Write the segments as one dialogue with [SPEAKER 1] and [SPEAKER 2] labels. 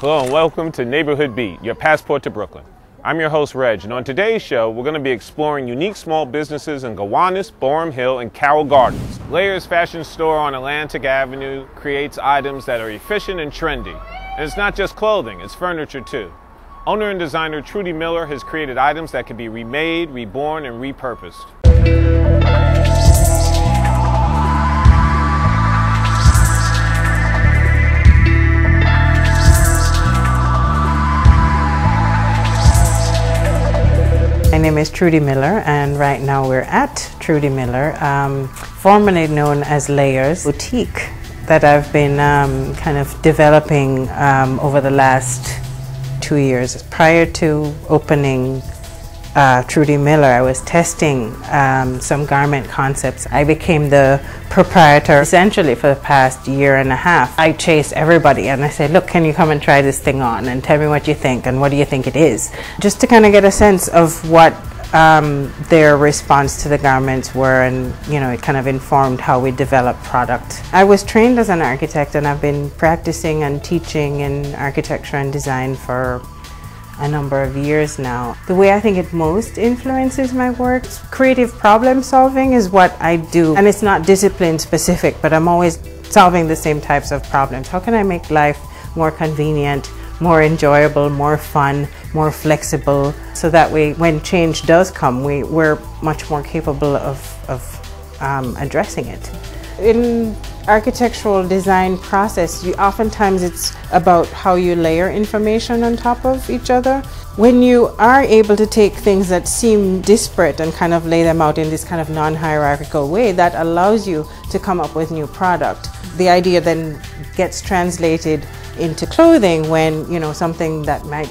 [SPEAKER 1] Hello and welcome to Neighborhood Beat, your passport to Brooklyn. I'm your host, Reg, and on today's show, we're going to be exploring unique small businesses in Gowanus, Boerum Hill, and Carroll Gardens. Layers Fashion Store on Atlantic Avenue creates items that are efficient and trendy. And it's not just clothing, it's furniture too. Owner and designer Trudy Miller has created items that can be remade, reborn, and repurposed.
[SPEAKER 2] My name is Trudy Miller, and right now we're at Trudy Miller, formerly known as Layers Boutique, that I've been kind of developing over the last 2 years. Prior to opening Trudy Miller, I was testing some garment concepts. I became the proprietor essentially for the past year and a half. I chased everybody and I said, look, can you come and try this thing on and tell me what you think and what do you think it is? Just to kind of get a sense of what their response to the garments were, and you know, it kind of informed how we develop product. I was trained as an architect and I've been practicing and teaching in architecture and design for a number of years now. The way I think it most influences my work, creative problem solving is what I do, and it's not discipline specific, but I'm always solving the same types of problems. How can I make life more convenient, more enjoyable, more fun, more flexible, so that way when change does come, we're much more capable of addressing it. In architectural design process, oftentimes it's about how you layer information on top of each other. When you are able to take things that seem disparate and kind of lay them out in this kind of non-hierarchical way, that allows you to come up with new product. The idea then gets translated into clothing when, you know, something that might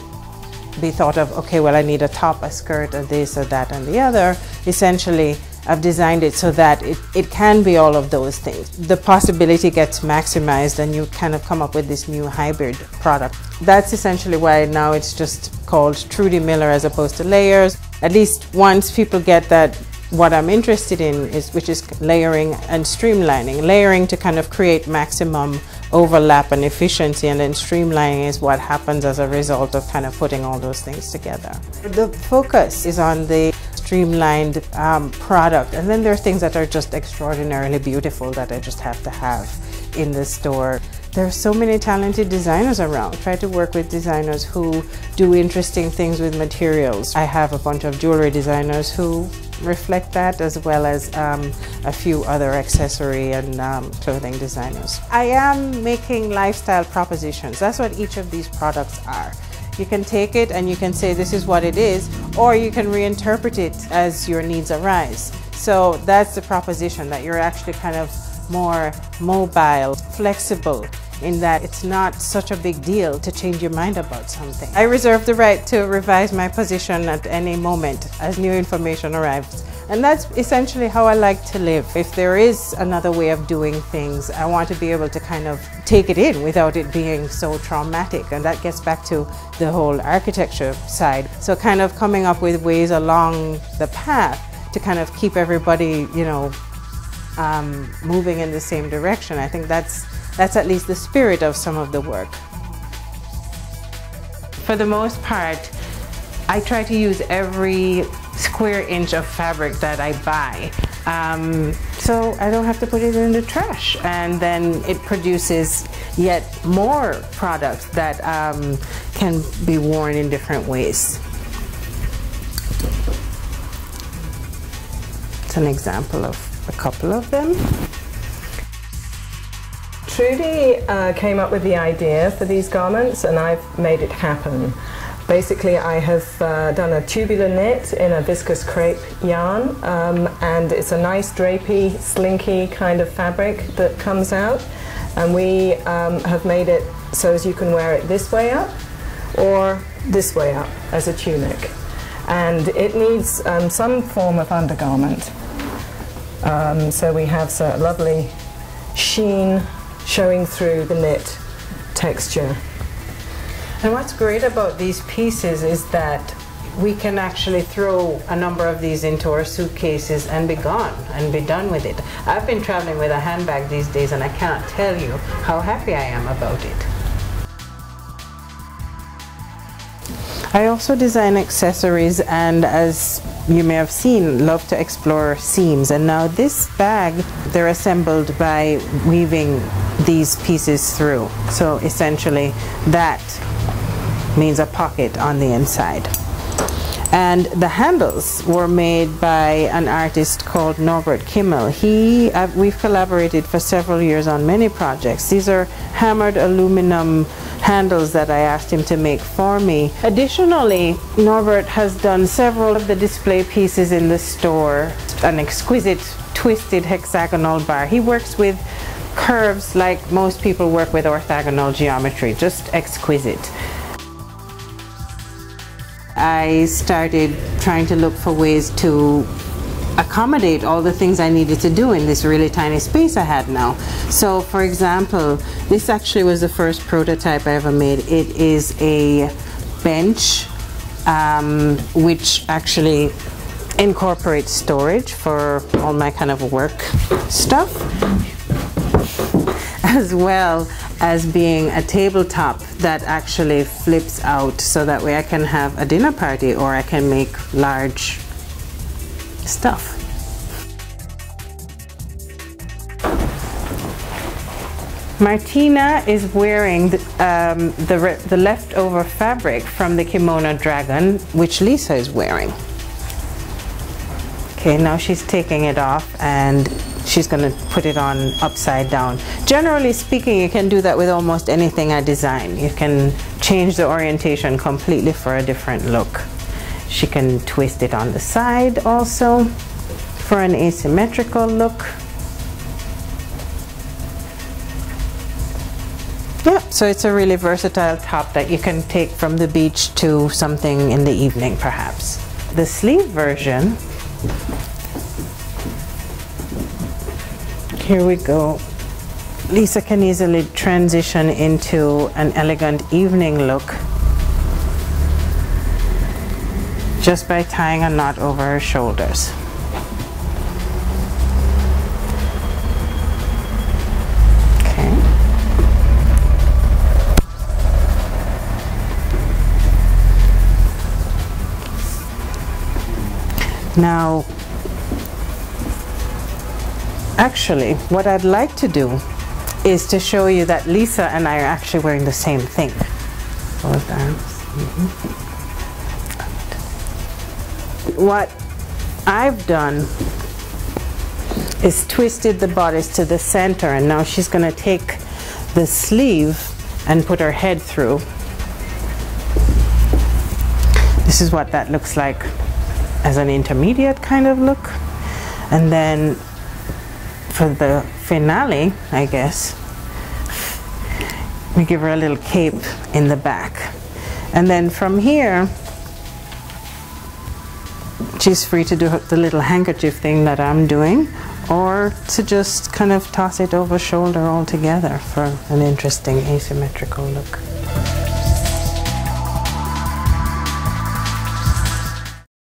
[SPEAKER 2] be thought of, okay, well, I need a top, a skirt, a this, or that, and the other. Essentially, I've designed it so that it can be all of those things. The possibility gets maximized and you kind of come up with this new hybrid product. That's essentially why now it's just called Trudy Miller as opposed to Layers. At least once people get that, what I'm interested in which is layering and streamlining. Layering to kind of create maximum overlap and efficiency, and then streamlining is what happens as a result of kind of putting all those things together. The focus is on the streamlined product, and then there are things that are just extraordinarily beautiful that I just have to have in the store. There are so many talented designers around. Try to work with designers who do interesting things with materials. I have a bunch of jewelry designers who reflect that, as well as a few other accessory and clothing designers. I am making lifestyle propositions. That's what each of these products are. You can take it and you can say this is what it is, or you can reinterpret it as your needs arise. So that's the proposition, that you're actually kind of more mobile, flexible, in that it's not such a big deal to change your mind about something. I reserve the right to revise my position at any moment as new information arrives. And that's essentially how I like to live. If there is another way of doing things, I want to be able to kind of take it in without it being so traumatic. And that gets back to the whole architecture side. So kind of coming up with ways along the path to kind of keep everybody, you know, moving in the same direction. I think that's at least the spirit of some of the work. For the most part, I try to use every square inch of fabric that I buy, so I don't have to put it in the trash, and then it produces yet more products that can be worn in different ways. It's an example of a couple of them.
[SPEAKER 3] Trudy came up with the idea for these garments, and I've made it happen. Basically, I have done a tubular knit in a viscous crepe yarn, and it's a nice drapey, slinky kind of fabric that comes out, and we have made it so as you can wear it this way up or this way up as a tunic, and it needs some form of undergarment. So we have a lovely sheen showing through the knit texture.
[SPEAKER 2] And what's great about these pieces is that we can actually throw a number of these into our suitcases and be gone and be done with it. I've been traveling with a handbag these days and I cannot tell you how happy I am about it. I also design accessories, and as you may have seen, love to explore seams. And now this bag, they're assembled by weaving these pieces through. So essentially that means a pocket on the inside. And the handles were made by an artist called Norbert Kimmel. We've collaborated for several years on many projects. These are hammered aluminum handles that I asked him to make for me. Additionally, Norbert has done several of the display pieces in the store. An exquisite twisted hexagonal bar. He works with curves like most people work with orthogonal geometry, just exquisite. I started trying to look for ways to accommodate all the things I needed to do in this really tiny space I had now. So for example, this actually was the first prototype I ever made. It is a bench which actually incorporates storage for all my kind of work stuff, as well as being a tabletop that actually flips out, so that way I can have a dinner party or I can make large stuff. Martina is wearing the leftover fabric from the kimono dragon, which Lisa is wearing. Okay, now she's taking it off and she's going to put it on upside down. Generally speaking, you can do that with almost anything I design. You can change the orientation completely for a different look. She can twist it on the side also for an asymmetrical look. Yeah, so it's a really versatile top that you can take from the beach to something in the evening perhaps. The sleeve version, here we go. Lisa can easily transition into an elegant evening look just by tying a knot over her shoulders. Okay. Now, actually, what I'd like to do is to show you that Lisa and I are actually wearing the same thing. Both arms. What I've done is twisted the bodice to the center, and now she's going to take the sleeve and put her head through. This is what that looks like as an intermediate kind of look. And then for the finale, I guess, we give her a little cape in the back. And then from here, she's free to do the little handkerchief thing that I'm doing, or to just kind of toss it over shoulder altogether for an interesting asymmetrical look.